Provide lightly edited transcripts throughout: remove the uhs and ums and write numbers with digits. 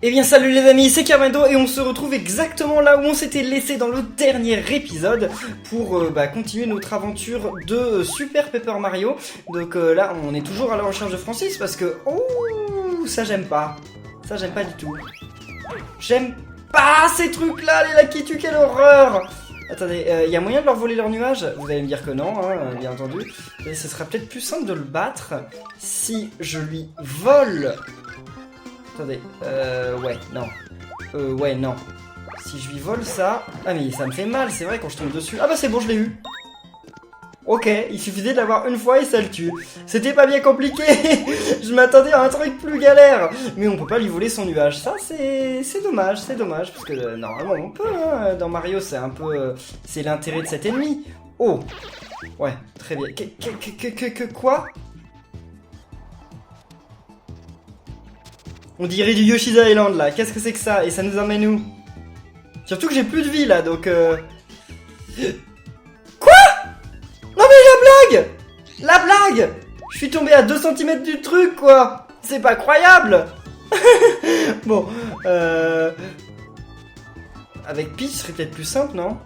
Eh bien salut les amis, c'est Carmendo et on se retrouve exactement là où on s'était laissé dans le dernier épisode pour continuer notre aventure de Super Paper Mario. Donc là on est toujours à la recherche de Francis parce que... Oh, ça j'aime pas. Ça j'aime pas du tout. J'aime pas ces trucs là, les Lakitu, quelle horreur. Attendez, y a moyen de leur voler leur nuage? Vous allez me dire que non, hein, bien entendu. Et ce sera peut-être plus simple de le battre si je lui vole... Attendez, ouais, non. Ouais, non. Si je lui vole ça... Ah mais ça me fait mal, c'est vrai, quand je tombe dessus. Ah bah c'est bon, je l'ai eu. Ok, il suffisait de l'avoir une fois et ça le tue. C'était pas bien compliqué. Je m'attendais à un truc plus galère. Mais on peut pas lui voler son nuage. Ça, c'est dommage, parce que normalement on peut, hein. Dans Mario, c'est un peu... c'est l'intérêt de cet ennemi. Oh. Ouais, très bien. Quoi? On dirait du Yoshi's Island là, qu'est-ce que c'est que ça? Et ça nous emmène où? Surtout que j'ai plus de vie là, donc Quoi? Non mais la blague! La blague! Je suis tombé à 2 cm du truc quoi! C'est pas croyable! Bon, avec Peach, ce serait peut-être plus simple, non?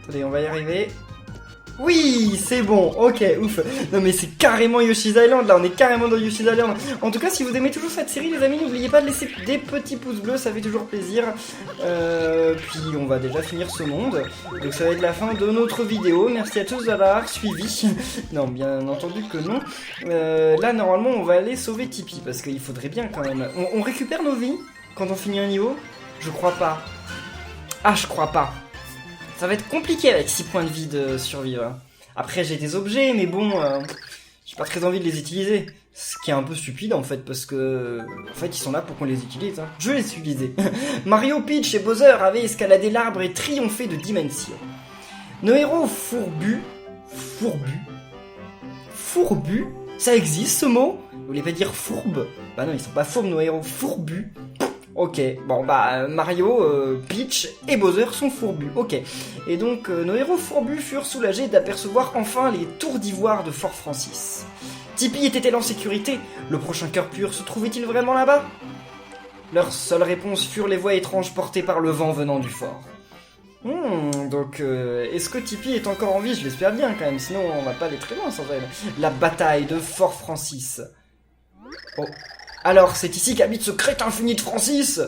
Attendez, on va y arriver. Oui, c'est bon, ok, ouf. Non mais c'est carrément Yoshi's Island, là, on est carrément dans Yoshi's Island. En tout cas, si vous aimez toujours cette série, les amis, n'oubliez pas de laisser des petits pouces bleus, ça fait toujours plaisir. Puis on va déjà finir ce monde, donc ça va être la fin de notre vidéo. Merci à tous d'avoir suivi. Non, bien entendu que non. Là, normalement, on va aller sauver Tipeee, parce qu'il faudrait bien quand même. On récupère nos vies quand on finit un niveau? Je crois pas. Ah, je crois pas. Ça va être compliqué avec 6 points de vie de survivre. Après j'ai des objets, mais bon, j'ai pas très envie de les utiliser. Ce qui est un peu stupide en fait, parce que... En fait ils sont là pour qu'on les utilise, hein. Je vais les utiliser. Mario, Peach et Bowser avaient escaladé l'arbre et triomphé de dimensions. Nos héros fourbus... Fourbus? Ça existe ce mot? Vous voulez pas dire fourbe? Bah non, ils sont pas fourbes nos héros, fourbus. Ok, bon bah Mario, Peach et Bowser sont fourbus, ok. Et donc nos héros fourbus furent soulagés d'apercevoir enfin les tours d'ivoire de Fort Francis. Tipeee était-elle en sécurité? Le prochain cœur pur se trouvait-il vraiment là-bas? Leur seule réponse furent les voix étranges portées par le vent venant du fort. Donc est-ce que Tipeee est encore en vie? Je l'espère bien quand même, sinon on va pas aller très loin sans elle. La bataille de Fort Francis. Oh. Alors, c'est ici qu'habite ce crétin infini de Francis.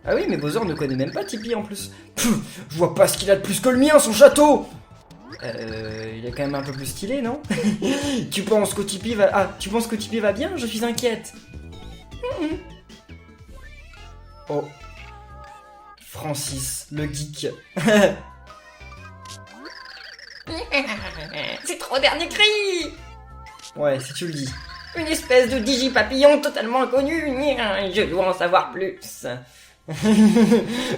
Ah oui, mais Bowser ne connaît même pas Tipeee en plus. Pfff, je vois pas ce qu'il a de plus que le mien, son château. Il est quand même un peu plus stylé, non? Tu penses que Tipeee va... Ah, tu penses que Tipeee va bien? Je suis inquiète. Oh. Francis, le geek. C'est trop dernier cri. Ouais, si tu le dis. Une espèce de digi-papillon totalement inconnu. Je dois en savoir plus.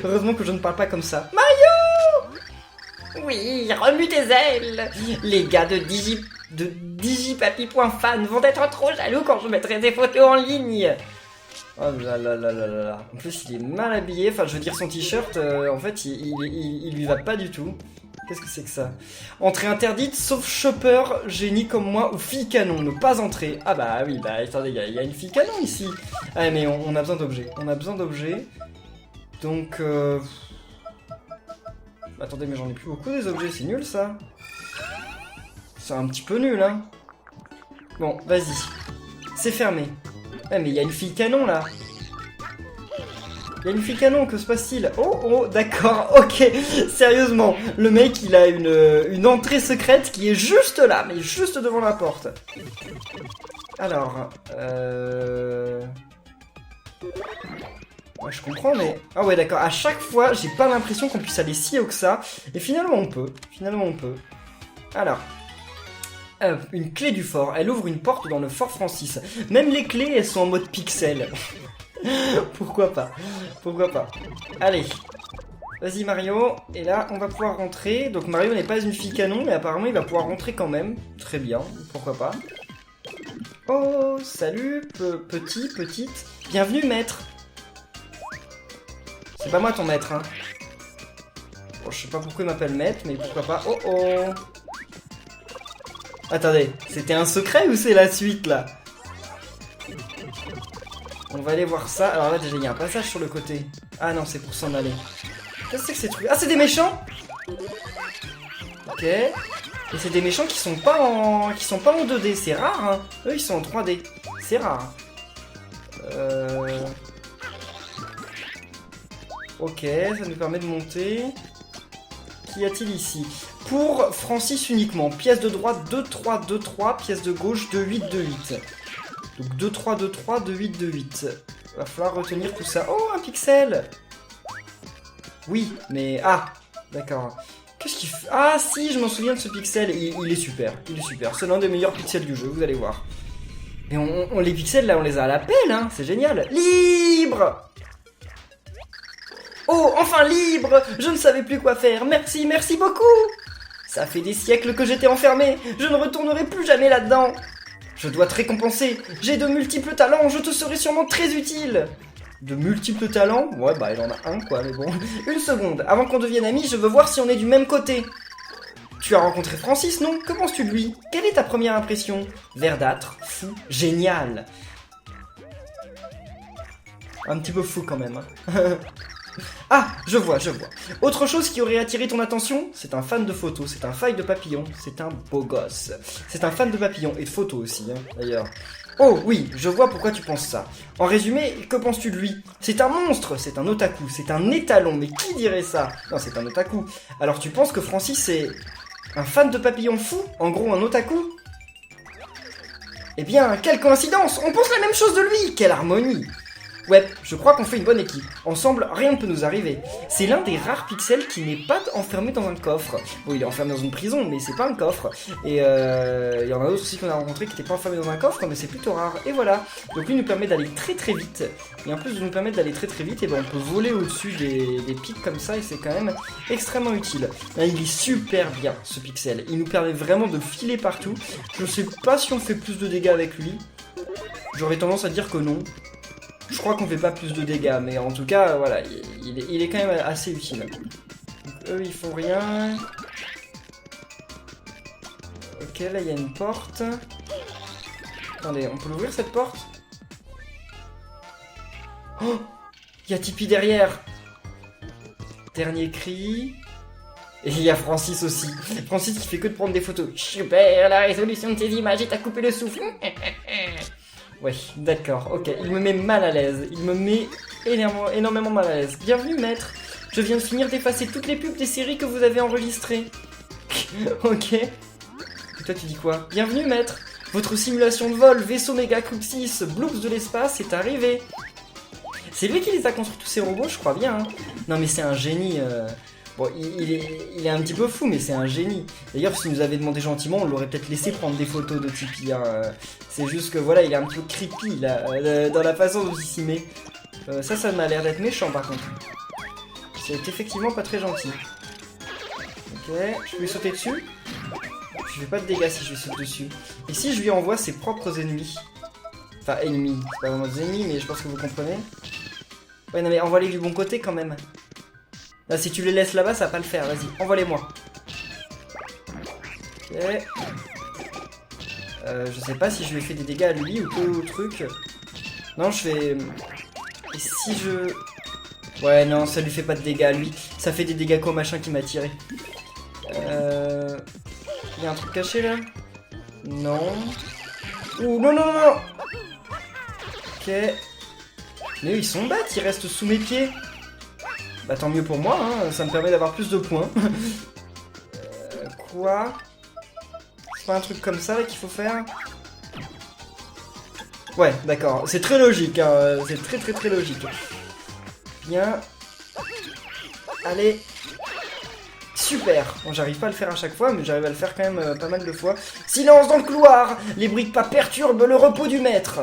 Heureusement que je ne parle pas comme ça. Mario! Oui, remue tes ailes. Les gars de digipapi.fan vont être trop jaloux quand je mettrai des photos en ligne. Oh là là là là là là. En plus, il est mal habillé. Enfin, je veux dire, son t-shirt, en fait, il lui va pas du tout. Qu'est-ce que c'est que ça? Entrée interdite, sauf shopper, génie comme moi ou fille canon, ne pas entrer. Ah bah oui, bah attendez, il y a une fille canon ici. Ah mais on a besoin d'objets, Donc attendez, mais j'en ai plus beaucoup des objets, c'est nul ça. C'est un petit peu nul, hein. Bon, vas-y. C'est fermé. Ah mais il y a une fille canon là. Il y a une fille canon, que se passe-t-il? Oh, d'accord, ok. Sérieusement, le mec, il a une entrée secrète qui est juste là, mais juste devant la porte. Alors, ouais, je comprends, mais... Ah ouais, d'accord, à chaque fois, j'ai pas l'impression qu'on puisse aller si haut que ça. Et finalement, on peut. Alors... une clé du fort, elle ouvre une porte dans le Fort Francis. Même les clés, elles sont en mode pixel. Pourquoi pas? Allez, vas-y Mario. Et là, on va pouvoir rentrer. Donc Mario n'est pas une fille canon, mais apparemment il va pouvoir rentrer quand même. Très bien, pourquoi pas. Oh, salut, petite. Bienvenue maître. C'est pas moi ton maître, hein. Bon, je sais pas pourquoi il m'appelle maître, mais pourquoi pas. Oh. Attendez, c'était un secret ou c'est la suite là? On va aller voir ça. Alors là, déjà, il y a un passage sur le côté. Ah non, c'est pour s'en aller. Qu'est-ce que c'est que ces trucs? Ah, c'est des méchants. Ok. Et c'est des méchants qui sont pas en 2D. C'est rare, hein. Eux, ils sont en 3D. C'est rare. Ok, ça nous permet de monter. Qu'y a-t-il ici? Pour Francis uniquement. Pièce de droite 2-3, 2-3. Pièce de gauche 2-8, 2-8. Donc 2-3, 2-3, 2-8, 2-8. Va falloir retenir tout ça. Oh, un pixel! Oui, mais... Ah, d'accord. Qu'est-ce qu'il fait? Ah si, je m'en souviens de ce pixel. Il est super, il est super. C'est l'un des meilleurs pixels du jeu, vous allez voir. Et on les pixels là, on les a à la pelle, hein. C'est génial. Libre! Oh, enfin libre! Je ne savais plus quoi faire. Merci, merci beaucoup! Ça fait des siècles que j'étais enfermé. Je ne retournerai plus jamais là-dedans. Je dois te récompenser. J'ai de multiples talents. Je te serai sûrement très utile. De multiples talents? Ouais, bah il en a un quoi, mais bon. Une seconde. Avant qu'on devienne amis, je veux voir si on est du même côté. Tu as rencontré Francis, non? Que penses-tu de lui? Quelle est ta première impression? Verdâtre, fou, génial. Un petit peu fou quand même. Hein. Ah, je vois. Autre chose qui aurait attiré ton attention, c'est un fan de photos, c'est un faille de papillon, c'est un beau gosse. C'est un fan de papillons et de photos aussi, hein, d'ailleurs. Oh oui, je vois pourquoi tu penses ça. En résumé, que penses-tu de lui? C'est un monstre, c'est un otaku, c'est un étalon, mais qui dirait ça? Non, c'est un otaku. Alors tu penses que Francis est un fan de papillons fou? En gros, un otaku? Eh bien, quelle coïncidence! On pense la même chose de lui! Quelle harmonie! Ouais, je crois qu'on fait une bonne équipe. Ensemble, rien ne peut nous arriver. C'est l'un des rares pixels qui n'est pas enfermé dans un coffre. Bon, il est enfermé dans une prison, mais c'est pas un coffre. Et il y en a d'autres aussi qu'on a rencontrés qui n'étaient pas enfermés dans un coffre, mais c'est plutôt rare. Et voilà. Donc lui nous permet d'aller très très vite. Et en plus de nous permettre d'aller très très vite, et ben on peut voler au-dessus des pics comme ça, et c'est quand même extrêmement utile. Là, il est super bien, ce pixel. Il nous permet vraiment de filer partout. Je sais pas si on fait plus de dégâts avec lui. J'aurais tendance à dire que non. Je crois qu'on fait pas plus de dégâts, mais en tout cas, voilà, il est quand même assez utile. Donc, eux, ils font rien. Ok, là, il y a une porte. Attendez, on peut l'ouvrir, cette porte? Oh! Il y a Tipeee derrière! Dernier cri... Et il y a Francis aussi. Francis qui fait que de prendre des photos. Super, la résolution de tes images est à couper le souffle. Ouais, d'accord, ok. Il me met mal à l'aise. Il me met énormément mal à l'aise. Bienvenue, maître. Je viens de finir d'effacer toutes les pubs des séries que vous avez enregistrées. Ok. Et toi, tu dis quoi? Bienvenue, maître. Votre simulation de vol, vaisseau Mega Crypsis, Bloops de l'espace est arrivée. C'est lui qui les a construits, tous ces robots, je crois bien. Hein. Non, mais c'est un génie. Bon, il est un petit peu fou, mais c'est un génie. D'ailleurs, s'il nous avait demandé gentiment, on l'aurait peut-être laissé prendre des photos de Tipeee. Hein. C'est juste que voilà, il est un petit peu creepy là, dans la façon dont il s'y met. Ça m'a l'air d'être méchant par contre. C'est effectivement pas très gentil. Ok, je peux lui sauter dessus. Je fais pas de dégâts si je lui saute dessus. Et si je lui envoie ses propres ennemis? Enfin, ennemis, c'est pas vraiment des ennemis, mais je pense que vous comprenez. Ouais, non mais envoie-les du bon côté quand même. Là, si tu les laisses là-bas, ça va pas le faire. Vas-y, envoie-les-moi. Ok. Je sais pas si je lui ai fait des dégâts à lui ou au truc. Non, je fais... Et si je... Ouais, non, ça lui fait pas de dégâts à lui. Ça fait des dégâts qu'au machin qui m'a tiré. Il y a un truc caché là? Non. Ouh, non. Ok. Mais eux, ils sont bêtes, ils restent sous mes pieds. Bah tant mieux pour moi, hein, ça me permet d'avoir plus de points. Quoi? C'est pas un truc comme ça qu'il faut faire? Ouais, d'accord, c'est très logique, hein. C'est très logique. Bien. Allez. Super. Bon, j'arrive pas à le faire à chaque fois, mais j'arrive à le faire quand même pas mal de fois. Silence dans le couloir. Les bruits de pas perturbent le repos du maître.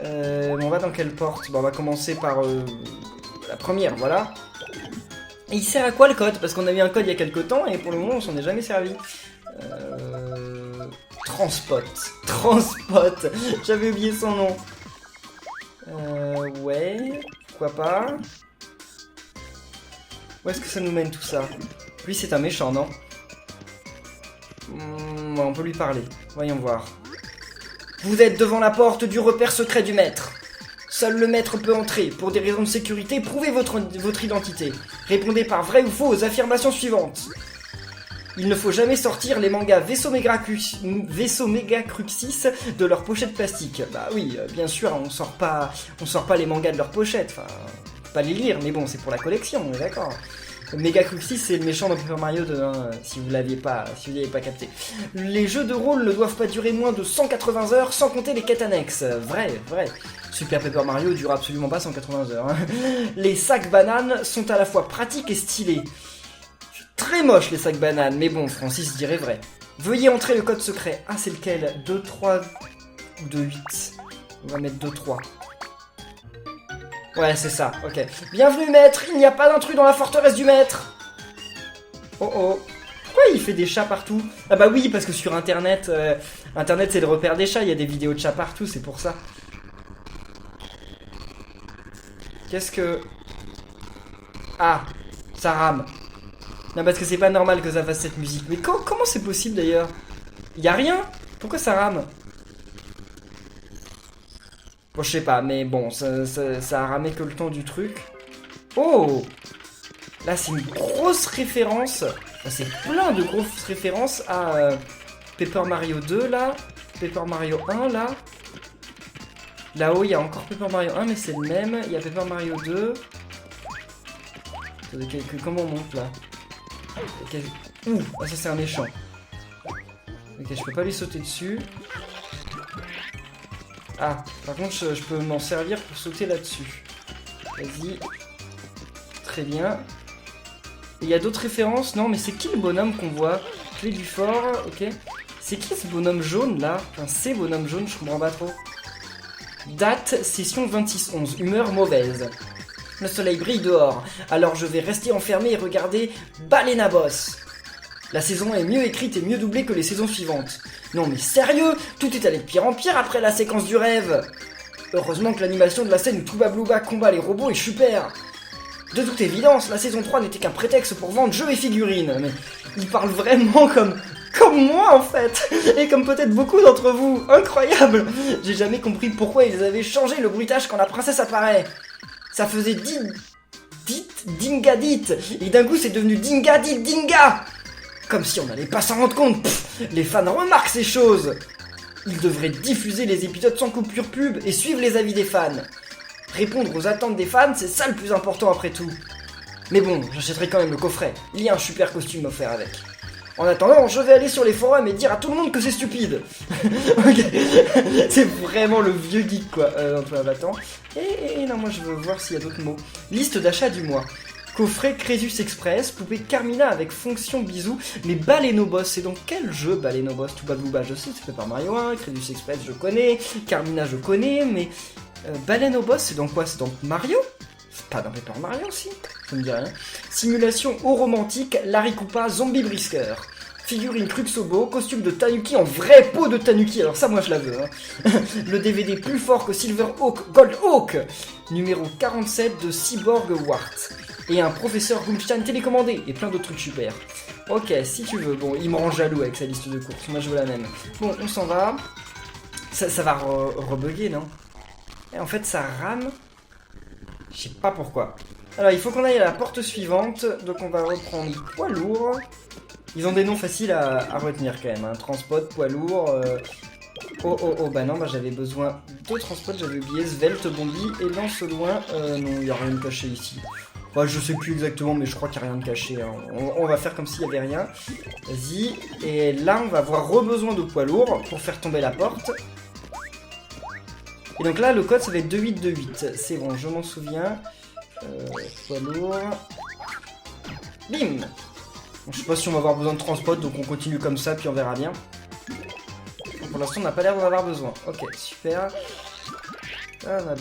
On va dans quelle porte? Bon, on va commencer par... la première, voilà. Et il sert à quoi le code? Parce qu'on a mis un code il y a quelques temps et pour le moment on s'en est jamais servi. Transpot. J'avais oublié son nom. Ouais. Pourquoi pas? Où est-ce que ça nous mène tout ça? Lui c'est un méchant, non? On peut lui parler. Voyons voir. Vous êtes devant la porte du repère secret du maître. Seul le maître peut entrer. Pour des raisons de sécurité, prouvez votre identité. Répondez par vrai ou faux aux affirmations suivantes. Il ne faut jamais sortir les mangas Vaisseau Megacruxis de leur pochette plastique. Bah oui, bien sûr, on sort pas les mangas de leur pochette. Enfin, faut pas les lire, mais bon, c'est pour la collection, on est d'accord. Megacruxis, c'est le méchant dans Paper Mario 2, hein, si vous l'aviez pas capté. Les jeux de rôle ne doivent pas durer moins de 180 heures, sans compter les quêtes annexes. Vrai. Super Paper Mario dure absolument pas 180 heures. Hein. Les sacs bananes sont à la fois pratiques et stylés. Très moche les sacs bananes, mais bon, Francis dirait vrai. Veuillez entrer le code secret. Ah, c'est lequel? 2, 3 ou 2, 8. On va mettre 2, 3. Ouais, c'est ça, ok. Bienvenue, maître, il n'y a pas d'intrus dans la forteresse du maître. Oh oh. Pourquoi il fait des chats partout? Ah bah oui, parce que sur Internet, Internet c'est le repère des chats, il y a des vidéos de chats partout, c'est pour ça. Qu'est-ce que... Ah, ça rame. Non, parce que c'est pas normal que ça fasse cette musique. Mais comment c'est possible d'ailleurs? Y a rien? Pourquoi ça rame? Bon, je sais pas, mais bon, ça a ramé que le temps du truc. Oh! Là, c'est une grosse référence. Enfin, c'est plein de grosses références à Paper Mario 2, là. Paper Mario 1, là. Là-haut, il y a encore Paper Mario 1, mais c'est le même. Il y a Paper Mario 2. Comment on monte, là? Ouh, ah, ça c'est un méchant. Ok, je peux pas lui sauter dessus. Ah, par contre, je peux m'en servir pour sauter là-dessus. Vas-y. Très bien. Il y a d'autres références? Non, mais c'est qui le bonhomme qu'on voit? Clé du fort, ok. C'est qui ce bonhomme jaune, là? Enfin, ces bonhommes jaunes, je comprends pas trop. Date, session 26-11, humeur mauvaise. Le soleil brille dehors, alors je vais rester enfermé et regarder Balena Boss. La saison est mieux écrite et mieux doublée que les saisons suivantes. Non mais sérieux, tout est allé de pire en pire après la séquence du rêve. Heureusement que l'animation de la scène où Tuba Bluba combat les robots est super. De toute évidence, la saison 3 n'était qu'un prétexte pour vendre jeux et figurines. Mais il parle vraiment comme moi en fait, et comme peut-être beaucoup d'entre vous. Incroyable. J'ai jamais compris pourquoi ils avaient changé le bruitage quand la princesse apparaît. Ça faisait dinga dit, et d'un coup c'est devenu dinga dit dinga. Comme si on n'allait pas s'en rendre compte. Les fans remarquent ces choses. Ils devraient diffuser les épisodes sans coupure pub et suivre les avis des fans. Répondre aux attentes des fans, c'est ça le plus important après tout. Mais bon, j'achèterai quand même le coffret. Il y a un super costume offert avec. En attendant, je vais aller sur les forums et dire à tout le monde que c'est stupide. Ok. C'est vraiment le vieux geek quoi. Attends. Et non, moi je veux voir s'il y a d'autres mots. Liste d'achat du mois. Coffret Crésus Express, poupée Carmina avec fonction bisou, mais Baleno Boss, c'est dans quel jeu Baleno Boss? Tuba Bluba je sais, c'est fait par Mario 1, Crésus Express je connais, Carmina je connais, mais Baleno Boss c'est dans quoi? C'est dans Mario? C'est pas dans Paper Mario aussi? Ça me dit rien. Simulation au romantique, Larry Koopa, Zombie Brisker. Figurine Cruxobo, costume de Tanuki en vraie peau de Tanuki, alors ça moi je la veux. Hein. Le DVD plus fort que Silver Hawk, Gold Hawk, numéro 47 de Cyborg Wart. Et un professeur Gumstein télécommandé, et plein d'autres trucs super. Ok, si tu veux, bon, il me rend jaloux avec sa liste de courses, moi je veux la même. Bon, on s'en va. Ça va rebugger, non? Et en fait ça rame. Je sais pas pourquoi. Alors il faut qu'on aille à la porte suivante, donc on va reprendre poids lourd. Ils ont des noms faciles à retenir quand même, hein. Transport, poids lourd... bah non, bah j'avais besoin de transport, j'avais oublié Svelte, Bombi et lance au loin. Non, il n'y a rien de caché ici. Bah, je sais plus exactement, mais je crois qu'il n'y a rien de caché. Hein. On va faire comme s'il n'y avait rien. Vas-y. Et là, on va avoir besoin de poids lourd pour faire tomber la porte. Et donc là, le code, ça va être 2828. C'est bon, je m'en souviens. Poids lourd. Bim! Bon, je sais pas si on va avoir besoin de transport, donc on continue comme ça, puis on verra bien. Pour l'instant, on n'a pas l'air d'en avoir besoin. Ok, super. Là, on a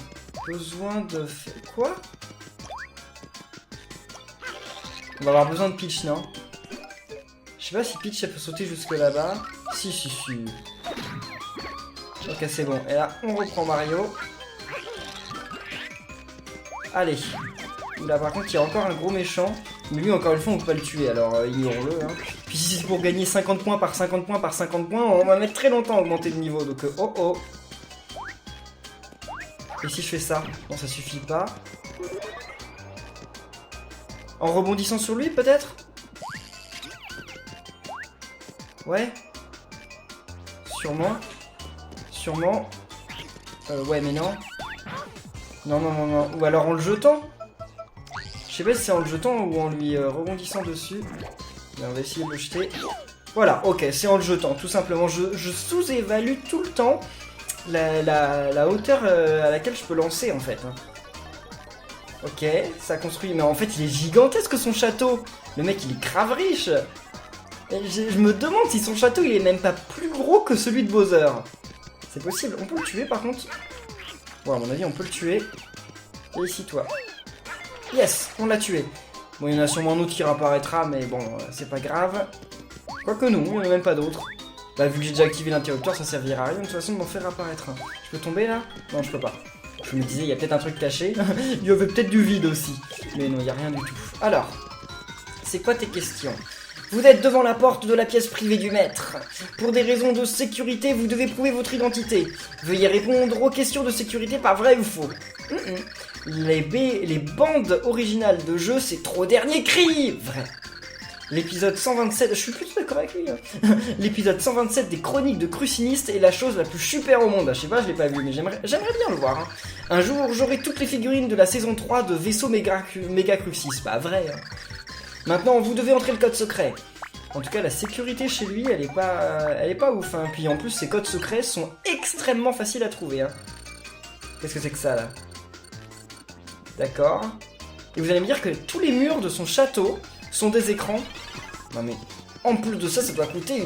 besoin de... Quoi? On va avoir besoin de Peach, non? Je sais pas si Peach, elle peut sauter jusque là-bas. Si. Ok, c'est bon. Et là, on reprend Mario. Allez. Là, par contre, il y a encore un gros méchant. Mais lui, encore une fois, on peut pas le tuer, alors ignorons-le. Hein. Puis si c'est pour gagner 50 points par 50 points par 50 points, on va mettre très longtemps à augmenter le niveau. Donc, Et si je fais ça? Non, ça suffit pas. En rebondissant sur lui, peut-être? Ouais. Sûrement. Sûrement. Ouais, mais non. Non, non, non, non. Ou alors en le jetant? Je sais pas si c'est en le jetant ou en lui rebondissant dessus. Mais on va essayer de le jeter. Voilà, ok, c'est en le jetant, tout simplement. Je sous-évalue tout le temps la hauteur à laquelle je peux lancer, en fait. Ok, ça construit. Mais en fait, il est gigantesque, son château. Le mec, il est grave riche. Et je me demande si son château, il est même pas plus gros que celui de Bowser. C'est possible. On peut le tuer, par contre. Bon, à mon avis, on peut le tuer. Et ici, toi. Yes, on l'a tué. Bon, il y en a sûrement un autre qui réapparaîtra, mais bon, c'est pas grave. Quoique non, il n'y en a même pas d'autres. Bah, vu que j'ai déjà activé l'interrupteur, ça servira à rien de toute façon de m'en faire apparaître un. Je peux tomber là? Non, je peux pas. Je me disais, il y a peut-être un truc caché. Il y avait peut-être du vide aussi. Mais non, il n'y a rien du tout. Alors, c'est quoi tes questions? Vous êtes devant la porte de la pièce privée du maître. Pour des raisons de sécurité, vous devez prouver votre identité. Veuillez répondre aux questions de sécurité par vrai ou faux. Les bandes originales de jeu, c'est trop dernier cri. Vrai. L'épisode 127, je suis plutôt d'accord avec lui. L'épisode 127 des Chroniques de Cruciniste est la chose la plus super au monde. Je sais pas, je l'ai pas vu, mais j'aimerais bien le voir. Un jour, j'aurai toutes les figurines de la saison 3 de Vaisseau Méga Crucis. Bah vrai. Maintenant, vous devez entrer le code secret. En tout cas, la sécurité chez lui, elle est pas ouf. Puis en plus, ces codes secrets sont extrêmement faciles à trouver. Qu'est-ce que c'est que ça, là? D'accord. Et vous allez me dire que tous les murs de son château sont des écrans. Non mais, en plus de ça, ça doit coûter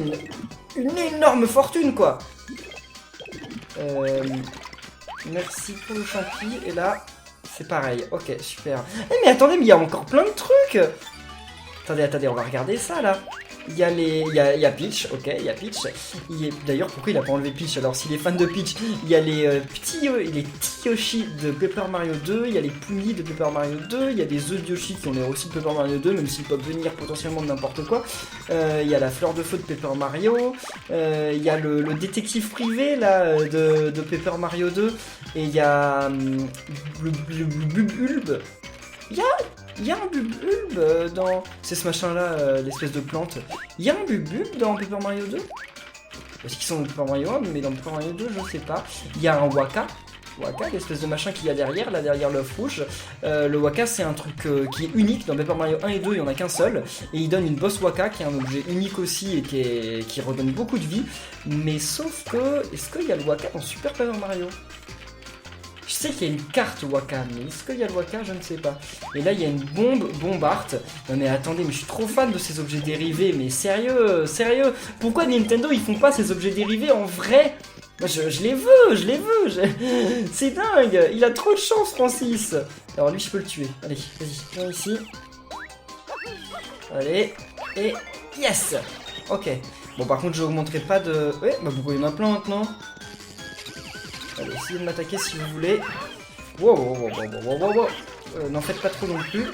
une énorme fortune, quoi. Merci pour le champi. Et là, c'est pareil. Ok, super. Mais attendez, mais il y a encore plein de trucs. Attendez, on va regarder ça, là. Il y a Peach, ok, il y a Peach. D'ailleurs, pourquoi il a pas enlevé Peach? Alors, s'il est fan de Peach, il y a les petits Yoshi de Paper Mario 2, il y a les Pumi de Paper Mario 2, il y a des œufs de Yoshi qui ont l'air aussi de Paper Mario 2, même s'ils peuvent venir potentiellement de n'importe quoi. Il y a la fleur de feu de Paper Mario, il y a le détective privé, là, de Paper Mario 2, et il y a le Bulbe. Il y a un Bulbe dans... C'est ce machin-là, l'espèce de plante. Il y a un Bulbe dans Paper Mario 2? Est-ce qu'ils sont dans Paper Mario 1, mais dans Paper Mario 2, je sais pas. Il y a un Waka, l'espèce de machin qu'il y a derrière, là derrière l'œuf rouge. Le Waka, c'est un truc qui est unique. Dans Paper Mario 1 et 2, il n'y en a qu'un seul. Et il donne une boss Waka, qui est un objet unique aussi et qui redonne beaucoup de vie. Mais sauf que... Est-ce qu'il y a le Waka dans Super Paper Mario? Je sais qu'il y a une carte Waka, mais est-ce qu'il y a le Waka? Je ne sais pas. Et là, il y a une Bombart. Non mais attendez, mais je suis trop fan de ces objets dérivés. Mais sérieux. Pourquoi Nintendo, ils font pas ces objets dérivés en vrai? Moi, je les veux. C'est dingue. Il a trop de chance, Francis. Alors lui, je peux le tuer. Allez, vas-y, viens ici. Allez, et yes. Ok. Bon, par contre, je n'augmenterai pas de... Ouais, bah pourquoi il y en a plein maintenant? Allez, essayez de m'attaquer si vous voulez. Wow. N'en faites pas trop non plus.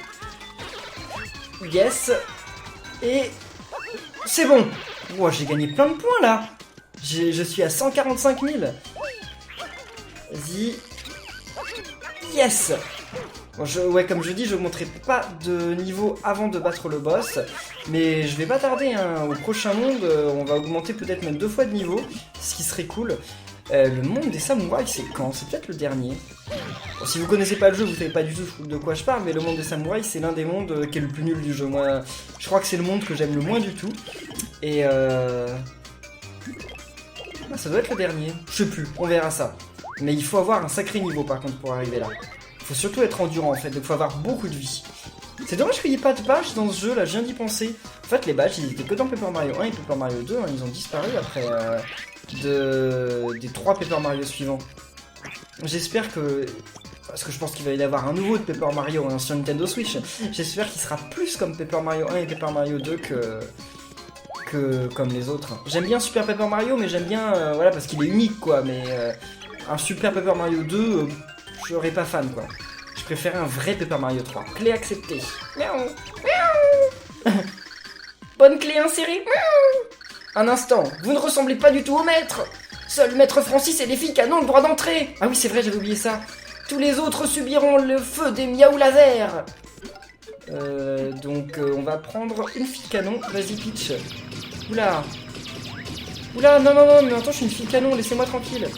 Yes. Et... C'est bon. Wow, j'ai gagné plein de points, là. Je suis à 145 000. Vas-y. Yes. Bon, comme je dis, je ne montrerai pas de niveau avant de battre le boss. Mais je vais pas tarder, au prochain monde, on va augmenter peut-être même 2 fois de niveau. Ce qui serait cool. Le monde des samouraïs, c'est quand? C'est peut-être le dernier. Bon, si vous connaissez pas le jeu, vous savez pas du tout de quoi je parle, mais le monde des samouraïs, c'est l'un des mondes qui est le plus nul du jeu. Moi, je crois que c'est le monde que j'aime le moins du tout. Et ça doit être le dernier. Je sais plus, on verra ça. Mais il faut avoir un sacré niveau par contre pour arriver là. Il faut surtout être endurant en fait, donc il faut avoir beaucoup de vie. C'est dommage qu'il n'y ait pas de badge dans ce jeu là, je viens d'y penser. En fait, les badges, ils étaient que dans Paper Mario 1 et Paper Mario 2, ils ont disparu après... des 3 Paper Mario suivants. J'espère que... Parce que je pense qu'il va y avoir un nouveau de Paper Mario sur Nintendo Switch. J'espère qu'il sera plus comme Paper Mario 1 et Paper Mario 2 que comme les autres. J'aime bien Super Paper Mario, mais j'aime bien... voilà, parce qu'il est unique, quoi. Mais un Super Paper Mario 2, je serais pas fan, quoi. Je préfère un vrai Paper Mario 3. Clé acceptée. Miaou. Miaou. Bonne clé insérée. Miaou. Un instant, vous ne ressemblez pas du tout au maître. Seul maître Francis et les filles canons ont le droit d'entrer. Ah oui, c'est vrai, j'avais oublié ça. Tous les autres subiront le feu des miaou laser. Donc on va prendre une fille canon. Vas-y Peach. Oula. Oula, non, mais attends, je suis une fille canon, laissez-moi tranquille.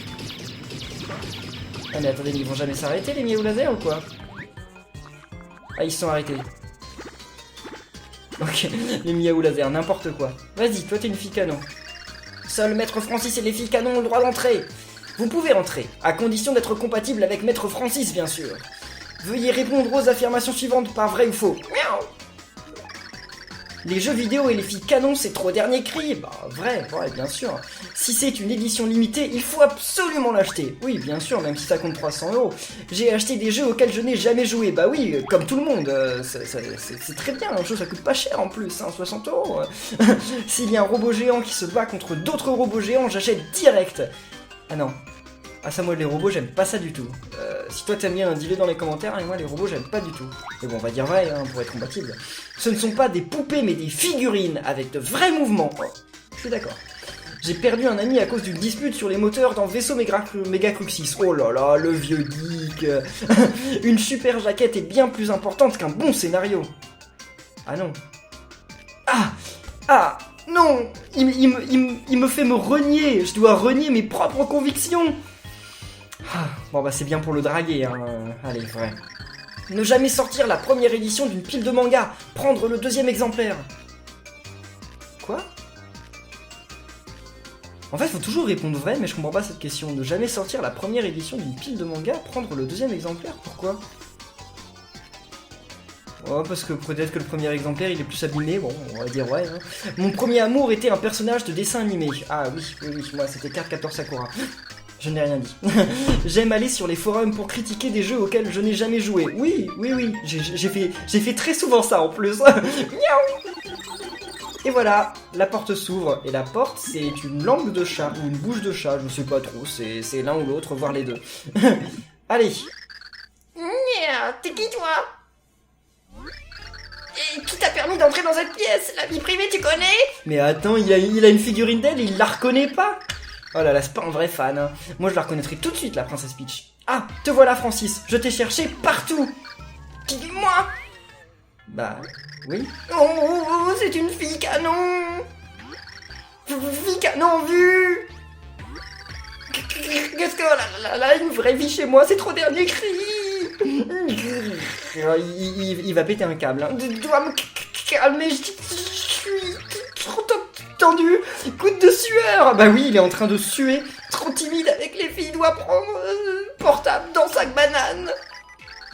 Ah mais attendez, mais ils vont jamais s'arrêter les miaou laser ou quoi? Ah, ils se sont arrêtés. Ok, les miaou laser, n'importe quoi. Vas-y, toi t'es une fille canon. Seul Maître Francis et les filles canon ont le droit d'entrer. Vous pouvez entrer, à condition d'être compatible avec Maître Francis, bien sûr. Veuillez répondre aux affirmations suivantes par vrai ou faux. Miaou. Les jeux vidéo et les filles canon, c'est trop dernier cri. Bah, vrai, ouais, bien sûr. Si c'est une édition limitée, il faut absolument l'acheter. Oui, bien sûr, même si ça compte 300 €. J'ai acheté des jeux auxquels je n'ai jamais joué. Bah oui, comme tout le monde. C'est très bien, un jeu ça coûte pas cher en plus, hein, 60 €. S'il y a un robot géant qui se bat contre d'autres robots géants, j'achète direct. Ah non. Ah ça, moi les robots j'aime pas ça du tout. Si toi t'aimes bien, dis-le dans les commentaires, et moi les robots j'aime pas du tout. Mais bon, on va dire vrai hein, pour être compatible. Ce ne sont pas des poupées mais des figurines avec de vrais mouvements. Oh, je suis d'accord. J'ai perdu un ami à cause d'une dispute sur les moteurs dans Vaisseau Megacruxis. Oh là là, le vieux geek. Une super jaquette est bien plus importante qu'un bon scénario. Ah non. Ah non, il me fait me renier. Je dois renier mes propres convictions. Bon bah c'est bien pour le draguer, hein. Allez, vrai. Ne jamais sortir la première édition d'une pile de manga. Prendre le deuxième exemplaire. Quoi? En fait, faut toujours répondre vrai, mais je comprends pas cette question. Ne jamais sortir la première édition d'une pile de manga. Prendre le deuxième exemplaire, pourquoi? Oh, parce que peut-être que le premier exemplaire il est plus abîmé, bon, on va dire ouais. Hein. Mon premier amour était un personnage de dessin animé. Ah oui, moi c'était Cardcaptor Sakura. Je n'ai rien dit. J'aime aller sur les forums pour critiquer des jeux auxquels je n'ai jamais joué. Oui, j'ai fait très souvent ça en plus. Et voilà, la porte s'ouvre. Et la porte, c'est une langue de chat ou une bouche de chat, je sais pas trop, c'est l'un ou l'autre, voire les deux. Allez. T'es qui toi? Et qui t'a permis d'entrer dans cette pièce? La vie privée, tu connais? Mais attends, il a une figurine d'elle et il la reconnaît pas? Oh là là, c'est pas un vrai fan, hein. Moi je la reconnaîtrais tout de suite, la princesse Peach. Ah, te voilà Francis, je t'ai cherché partout. Moi? Bah, oui. Oh, c'est une fille canon. Fille canon vue. Qu'est-ce que... là, une vraie vie chez moi, c'est trop dernier cri. Il va péter un câble, hein. Tu dois me calmer, je suis trop tendu, goutte de sueur. Bah oui, il est en train de suer. Trop timide avec les filles, doit prendre portable dans sac banane.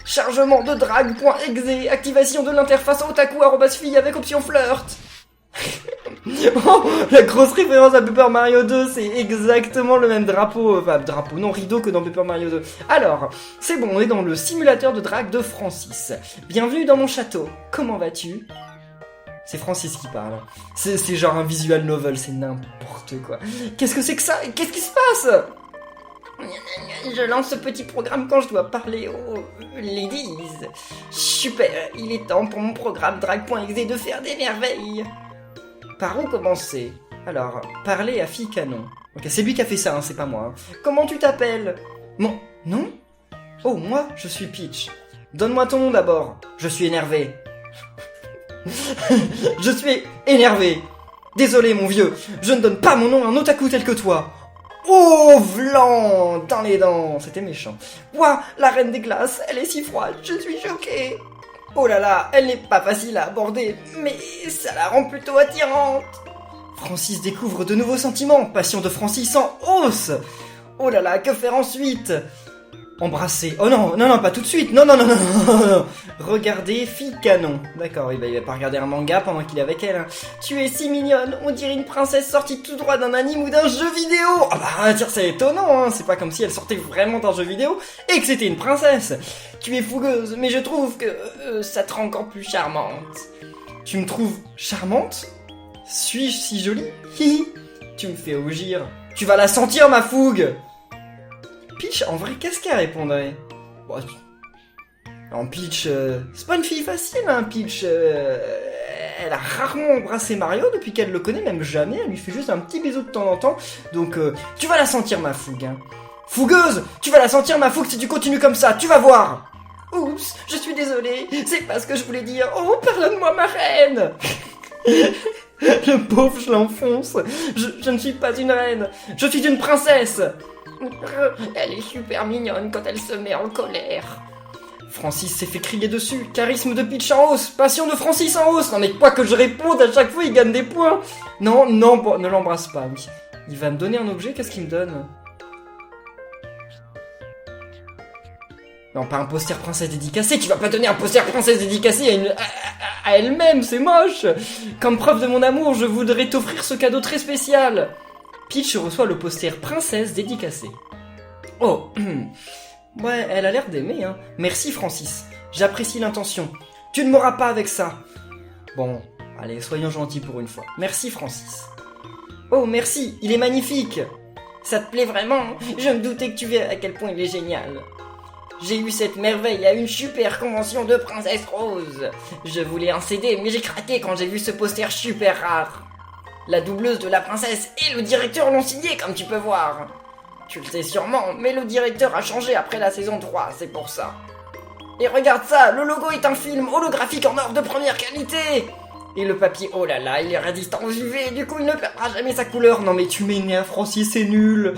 Chargement de drague.exe, activation de l'interface otaku@fille avec option flirt. Oh, la grosse référence à Paper Mario 2, c'est exactement le même drapeau, enfin drapeau, non, rideau que dans Paper Mario 2. Alors, c'est bon, on est dans le simulateur de drague de Francis. Bienvenue dans mon château, comment vas-tu? C'est Francis qui parle. C'est genre un visual novel, c'est n'importe quoi. Qu'est-ce que c'est que ça? Qu'est-ce qui se passe? Je lance ce petit programme quand je dois parler aux ladies. Super, il est temps pour mon programme drague.exe de faire des merveilles. Par où commencer? Alors, parler à fille canon. Ok, c'est lui qui a fait ça, hein, c'est pas moi. Hein. Comment tu t'appelles? Non? Oh, moi, je suis Peach. Donne-moi ton nom d'abord. Je suis énervé. Je suis énervé. Désolé, mon vieux, je ne donne pas mon nom à un otaku tel que toi. Oh, Vlan, dans les dents. C'était méchant. Ouah, la reine des glaces, elle est si froide, je suis choquée. Oh là là, elle n'est pas facile à aborder, mais ça la rend plutôt attirante. Francis découvre de nouveaux sentiments, passion de Francis en hausse. Oh là là, que faire ensuite? Embrasser. Oh non, pas tout de suite. Non. Regardez, fille canon. D'accord, il va pas regarder un manga pendant qu'il est avec elle. Hein. Tu es si mignonne, on dirait une princesse sortie tout droit d'un anime ou d'un jeu vidéo. Ah bah, dire c'est étonnant, hein. C'est pas comme si elle sortait vraiment d'un jeu vidéo et que c'était une princesse. Tu es fougueuse, mais je trouve que ça te rend encore plus charmante. Tu me trouves charmante? Suis-je si jolie? Hihi. Tu me fais rougir. Tu vas la sentir, ma fougue. Peach, en vrai, qu'est-ce qu'elle répondrait? Bon, en Peach, c'est pas une fille facile, hein, Peach. Elle a rarement embrassé Mario depuis qu'elle le connaît, même jamais. Elle lui fait juste un petit bisou de temps en temps. Donc, tu vas la sentir, ma fougue. Hein. Fougueuse, tu vas la sentir ma fougue si tu continues comme ça, tu vas voir. Oups, je suis désolée, c'est pas ce que je voulais dire. Oh, pardonne-moi ma reine. Le pauvre, je l'enfonce. Je ne suis pas une reine, je suis une princesse. Elle est super mignonne quand elle se met en colère. Francis s'est fait crier dessus. Charisme de Peach en hausse. Passion de Francis en hausse. Non mais quoi que je réponde à chaque fois, il gagne des points. Non, bon, ne l'embrasse pas, oui. Il va me donner un objet, qu'est-ce qu'il me donne? Non, pas un poster princesse dédicacé. Tu vas pas donner un poster princesse dédicacé à elle-même, c'est moche. Comme preuve de mon amour, je voudrais t'offrir ce cadeau très spécial. Peach reçoit le poster princesse dédicacé. Oh, ouais, elle a l'air d'aimer, hein. Merci, Francis. J'apprécie l'intention. Tu ne m'auras pas avec ça. Bon, allez, soyons gentils pour une fois. Merci, Francis. Oh, merci, il est magnifique. Ça te plaît vraiment? Je me doutais que tu verrais à quel point il est génial. J'ai eu cette merveille à une super convention de Princesse Rose. Je voulais un CD, mais j'ai craqué quand j'ai vu ce poster super rare. La doubleuse de la princesse et le directeur l'ont signé, comme tu peux voir. Tu le sais sûrement, mais le directeur a changé après la saison 3, c'est pour ça. Et regarde ça, le logo est un film holographique en or de première qualité. Et le papier, oh là là, il est résistant aux UV, du coup il ne perdra jamais sa couleur. Non mais tu m'énerves, Francis, c'est nul.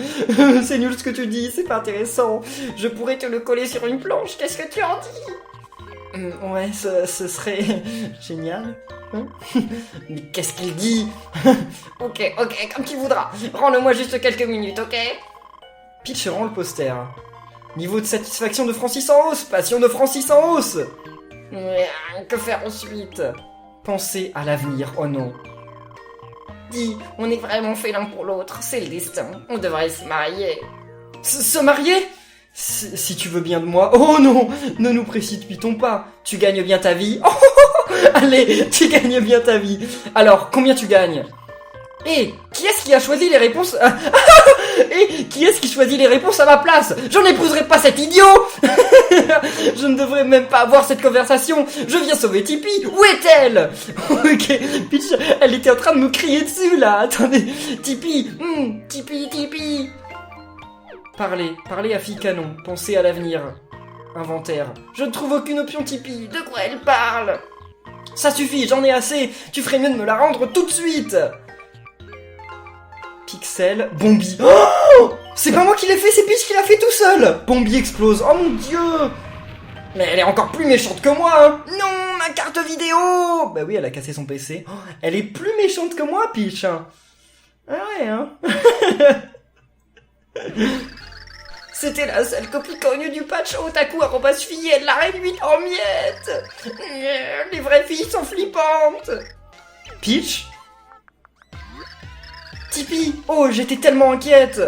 C'est nul ce que tu dis, c'est pas intéressant. Je pourrais te le coller sur une planche, qu'est-ce que tu en dis? Ouais, ce serait génial. Hein? Mais qu'est-ce qu'il dit? Ok, comme tu voudras. Rends-le-moi juste quelques minutes, ok? Peach rend le poster. Niveau de satisfaction de Francis en hausse, passion de Francis en hausse. Que faire ensuite? Penser à l'avenir, oh non. Dis, on est vraiment fait l'un pour l'autre, c'est le destin. On devrait se marier. Se marier? Si tu veux bien de moi. Oh non, ne nous précipitons pas. Tu gagnes bien ta vie. Oh, allez, tu gagnes bien ta vie. Alors, combien tu gagnes? Et qui est-ce qui a choisi les réponses? Et qui est-ce qui choisit les réponses à ma place? J'en épouserai pas cet idiot. Je ne devrais même pas avoir cette conversation. Je viens sauver Tipeee. Où est-elle? Ok, Peach, elle était en train de me crier dessus là. Attendez, Tipeee, Tipeee. Parlez à fille canon. Pensez à l'avenir. Inventaire. Je ne trouve aucune option Tipeee. De quoi elle parle? Ça suffit, j'en ai assez. Tu ferais mieux de me la rendre tout de suite. Pixel, Bombi. Oh, c'est pas moi qui l'ai fait, c'est Peach qui l'a fait tout seul. Bombi explose, oh mon dieu. Mais elle est encore plus méchante que moi, hein. Non, ma carte vidéo. Bah oui, elle a cassé son PC. Oh, elle est plus méchante que moi, Peach. Ah ouais, hein. C'était la seule copie connue du patch otaku@fille, elle l'a réduite en miettes. Les vraies filles sont flippantes. Peach? Tipeee, oh, j'étais tellement inquiète.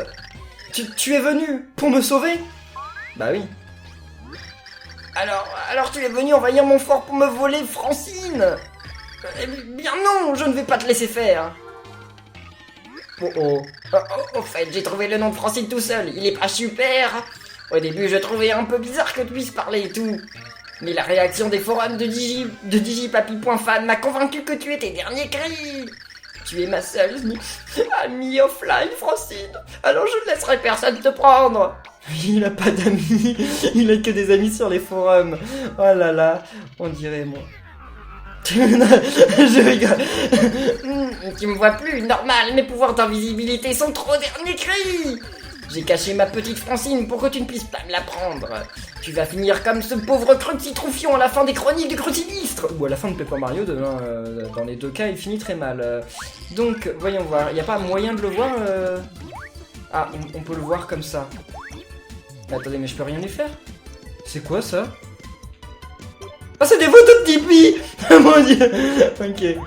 Tu es venu pour me sauver? Bah oui. Alors tu es venu envahir mon fort pour me voler Francine? Eh bien non, je ne vais pas te laisser faire. Au fait, j'ai trouvé le nom de Francine tout seul, il est pas super. Au début, je trouvais un peu bizarre que tu puisses parler et tout. Mais la réaction des forums de digipapi.fan m'a convaincu que tu es tes derniers cris. Tu es ma seule amie offline, Francine. Alors je ne laisserai personne te prendre. Il a pas d'amis, il a que des amis sur les forums. Oh là là, on dirait moi. Je rigole. Tu me vois plus, normal, mes pouvoirs d'invisibilité sont trop derniers cris. J'ai caché ma petite Francine pour que tu ne puisses pas me la prendre. Tu vas finir comme ce pauvre Crunchy Troufion à la fin des chroniques du Crunchy Sinistre. Ou à la fin de Paper Mario 2, hein, dans les deux cas, il finit très mal. Donc, voyons voir, il n'y a pas moyen de le voir Ah, on peut le voir comme ça. Mais attendez, mais je peux rien lui faire? C'est quoi ça? Ah, c'est des photos de Tipeee. Mon dieu. Ok.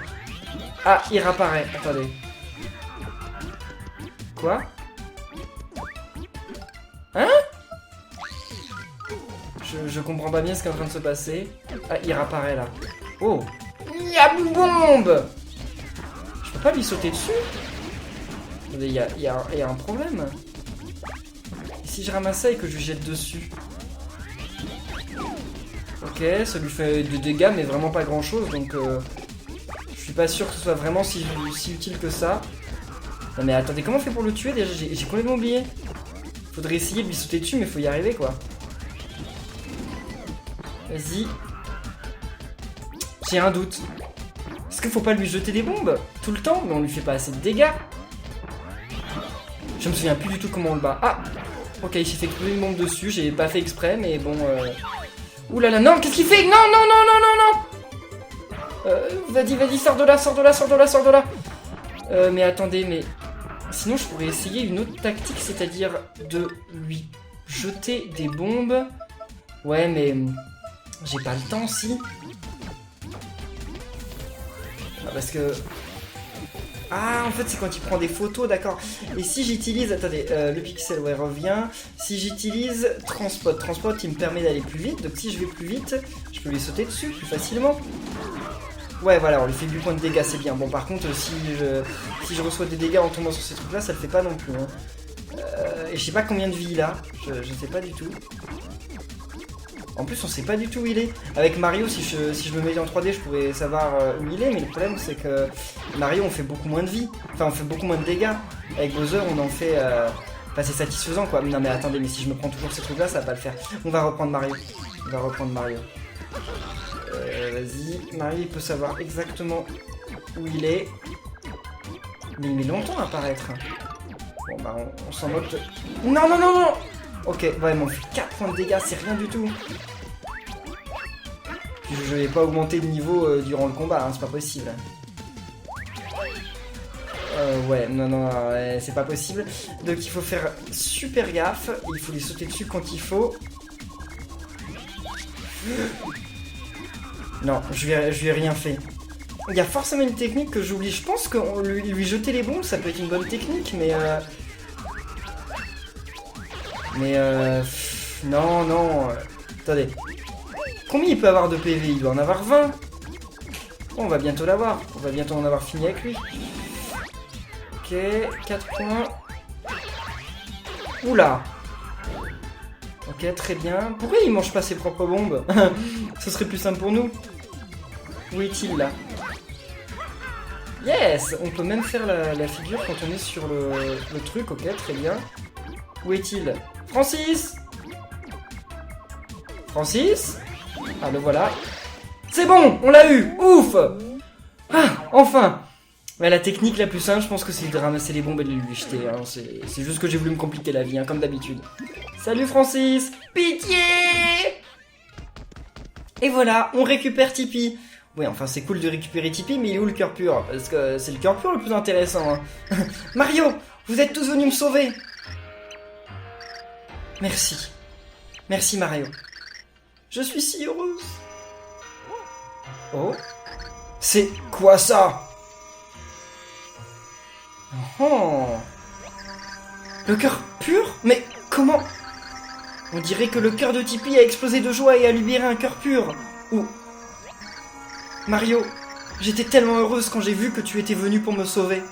Ah, il réapparaît, attendez. Quoi? Hein? Je comprends pas bien ce qui est en train de se passer. Ah, il réapparaît là. Oh! Yabou bombe! Je peux pas lui sauter dessus? Il y a un problème. Et si je ramasse ça et que je lui jette dessus? Ok, ça lui fait des dégâts, mais vraiment pas grand chose, donc je suis pas sûr que ce soit vraiment si utile que ça. Non mais attendez, comment on fait pour le tuer déjà? J'ai complètement oublié. Faudrait essayer de lui sauter dessus, mais faut y arriver, quoi. Vas-y. J'ai un doute. Est-ce qu'il faut pas lui jeter des bombes tout le temps? Mais on lui fait pas assez de dégâts. Je me souviens plus du tout comment on le bat. Ah! Ok, il s'est fait exploser une bombe dessus, j'ai pas fait exprès, mais bon... Ouh là là, non, qu'est-ce qu'il fait? Non, non, non, non, non, non! Vas-y, sors de là, sors de là, sors de là, sors de là! Mais attendez, mais... Sinon, je pourrais essayer une autre tactique, c'est-à-dire de lui jeter des bombes. Ouais, mais... J'ai pas le temps, si. Ah, parce que... Ah, en fait, c'est quand il prend des photos, d'accord. Et si j'utilise... Attendez, le pixel, ouais, revient. Si j'utilise Transpot, il me permet d'aller plus vite. Donc si je vais plus vite, je peux lui sauter dessus plus facilement. Ouais, voilà, on lui fait 8 points de dégâts, c'est bien. Bon, par contre, si je reçois des dégâts en tombant sur ces trucs-là, ça le fait pas non plus. Hein. Et je sais pas combien de vie il a. Je sais pas du tout. En plus, on sait pas du tout où il est. Avec Mario, si je me mettais en 3D, je pourrais savoir où il est. Mais le problème, c'est que Mario, on fait beaucoup moins de vie. Enfin, on fait beaucoup moins de dégâts. Avec Bowser, on en fait... Enfin, c'est satisfaisant, quoi. Non, mais attendez, mais si je me prends toujours ces trucs-là, ça va pas le faire. On va reprendre Mario. Vas-y. Mario, il peut savoir exactement où il est. Mais il met longtemps à apparaître. Bon, bah, on s'en moque. Non, non, non, non! Ok, vraiment, 4 points de dégâts, c'est rien du tout. Je vais pas augmenter de niveau durant le combat, hein, c'est pas possible. Ouais, non, ouais, c'est pas possible. Donc il faut faire super gaffe, il faut lui sauter dessus quand il faut. Non, je lui ai rien fait. Il y a forcément une technique que j'oublie. Je pense que lui jeter les bombes, ça peut être une bonne technique, mais... non. Attendez. Combien il peut avoir de PV? Il doit en avoir 20. Bon, on va bientôt l'avoir. On va bientôt en avoir fini avec lui. Ok, 4 points. Oula. Ok, très bien. Pourquoi il mange pas ses propres bombes? Ce serait plus simple pour nous. Où est-il là? Yes! On peut même faire la figure quand on est sur le truc. Ok, très bien. Où est-il? Francis! Francis? Ah, le voilà. C'est bon! On l'a eu! Ouf! Ah, enfin! Ouais, la technique la plus simple, je pense que c'est de ramasser les bombes et de les jeter. Hein. C'est juste que j'ai voulu me compliquer la vie, hein, comme d'habitude. Salut Francis! Pitié! Et voilà, on récupère Tipeee. Ouais, enfin c'est cool de récupérer Tipeee, mais il est où le cœur pur? Parce que c'est le cœur pur le plus intéressant. Hein. Mario! Vous êtes tous venus me sauver! Merci. Merci Mario. Je suis si heureuse. Oh? C'est quoi ça? Oh. Le cœur pur? Mais comment? On dirait que le cœur de Tipeee a explosé de joie et a libéré un cœur pur. Ou... Mario, j'étais tellement heureuse quand j'ai vu que tu étais venu pour me sauver.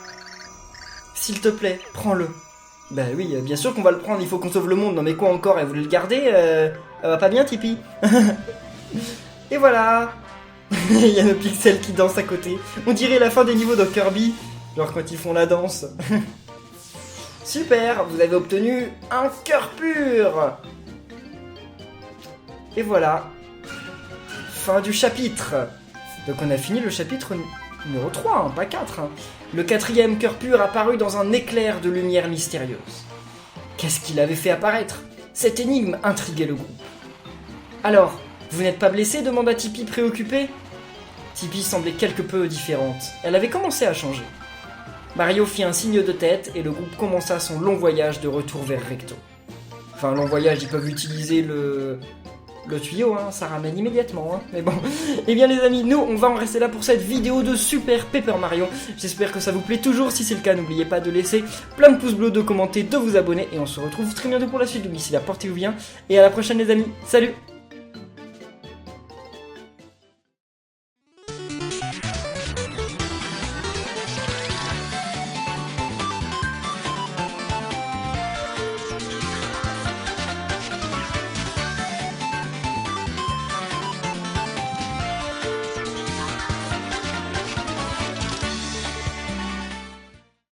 S'il te plaît, prends-le. Bah oui, bien sûr qu'on va le prendre, il faut qu'on sauve le monde. Non mais quoi encore, elle voulait le garder elle va pas bien Tipeee. Et voilà. Il y a le pixel qui danse à côté. On dirait la fin des niveaux de Kirby. Genre quand ils font la danse. Super, vous avez obtenu un cœur pur. Et voilà. Fin du chapitre. Donc on a fini le chapitre numéro 3, hein, pas 4. Hein. Le 4e cœur pur apparut dans un éclair de lumière mystérieuse. Qu'est-ce qu'il avait fait apparaître? Cette énigme intriguait le groupe. Alors, vous n'êtes pas blessé? Demanda Tipeee préoccupée. Tipeee semblait quelque peu différente. Elle avait commencé à changer. Mario fit un signe de tête et le groupe commença son long voyage de retour vers Recto. Enfin, long voyage, ils peuvent utiliser le tuyau, hein, ça ramène immédiatement, hein. Mais bon, et bien les amis, nous on va en rester là pour cette vidéo de Super Paper Mario. J'espère que ça vous plaît toujours, si c'est le cas, n'oubliez pas de laisser plein de pouces bleus, de commenter, de vous abonner, et on se retrouve très bientôt pour la suite. Donc d'ici là, portez-vous bien, et à la prochaine les amis, salut!